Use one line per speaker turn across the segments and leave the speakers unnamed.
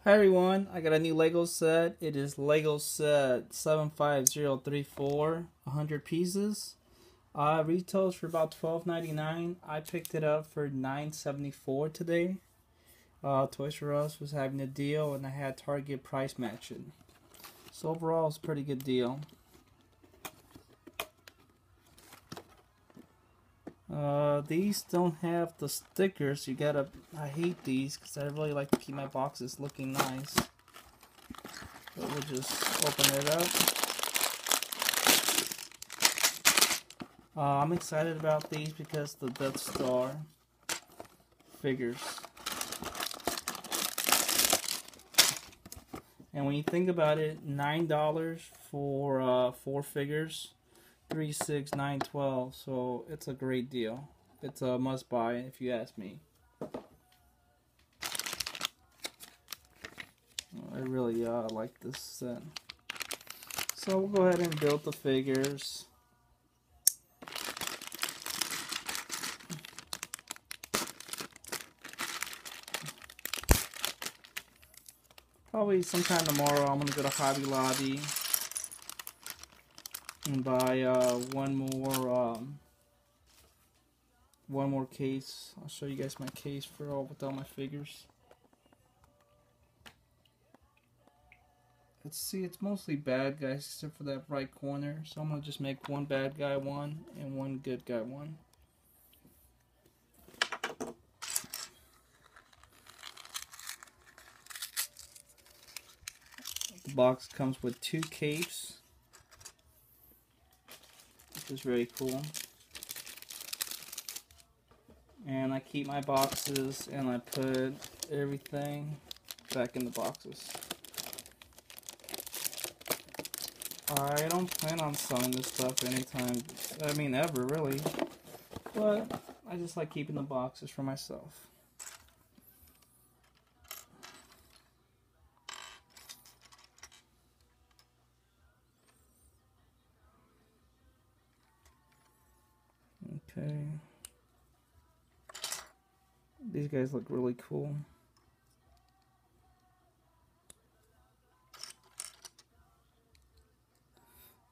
Hi everyone, I got a new Lego set. It is Lego set 75034, 100 pieces. Retails for about $12.99. I picked it up for $9.74 today. Toys R Us was having a deal and I had Target price matching. So overall it's a pretty good deal. These don't have the stickers. I hate these because I really like to keep my boxes looking nice. So we'll just open it up. I'm excited about these because the Death Star figures. And when you think about it, $9 for 4 figures. 3, 6, 9, 12. So it's a great deal. It's a must buy if you ask me. I really like this set. So we'll go ahead and build the figures. Probably sometime tomorrow I'm gonna go to Hobby Lobby and buy one more case. I'll show you guys my case with all my figures. Let's see, it's mostly bad guys except for that right corner. So I'm gonna just make one bad guy one and one good guy one. The box comes with 2 capes, which is very cool. And I keep my boxes and I put everything back in the boxes. I don't plan on selling this stuff anytime, ever really. But I just like keeping the boxes for myself. Okay. These guys look really cool.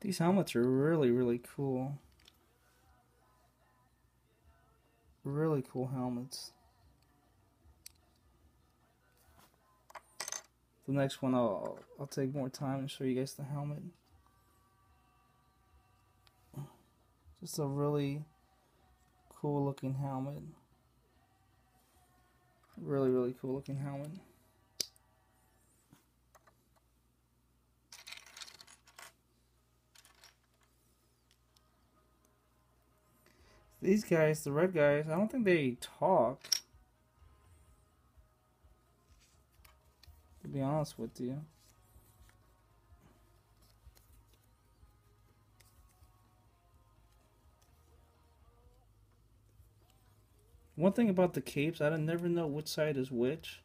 These helmets are really cool. Really cool helmets. The next one I'll take more time and show you guys the helmet. Just a really cool looking helmet. Really cool looking helmet. These guys, the red guys, I don't think they talk. To be honest with you. One thing about the capes, I never know which side is which.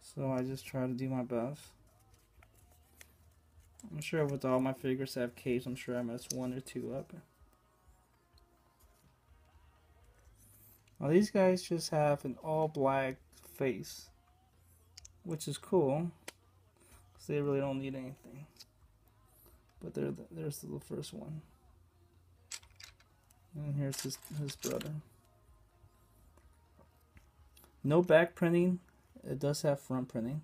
So I just try to do my best. I'm sure with all my figures that have capes, I'm sure I messed 1 or 2 up. Now these guys just have an all black face, which is cool, because they really don't need anything. But there's the first one. And here's his brother. No back printing. It does have front printing.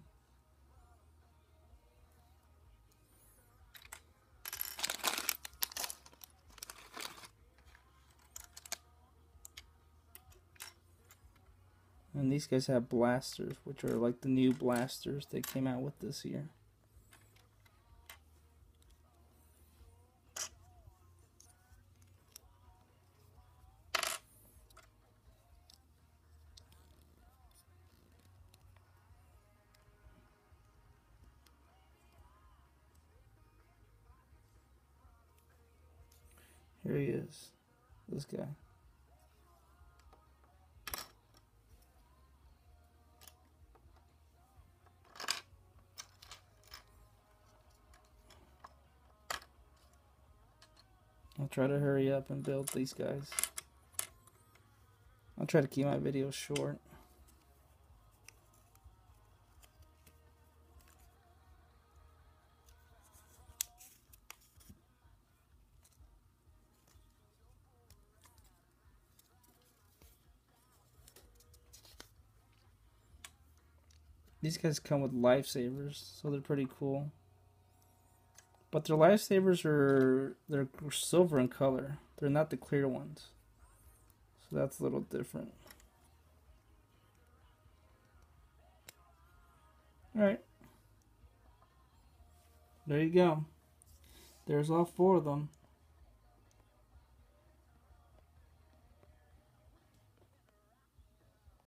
And these guys have blasters, which are like the new blasters they came out with this year. Here he is, this guy. I'll try to hurry up and build these guys. I'll try to keep my videos short. These guys come with lifesavers, so they're pretty cool. But their lifesavers they're silver in color. They're not the clear ones. So that's a little different. Alright. There you go. There's all 4 of them.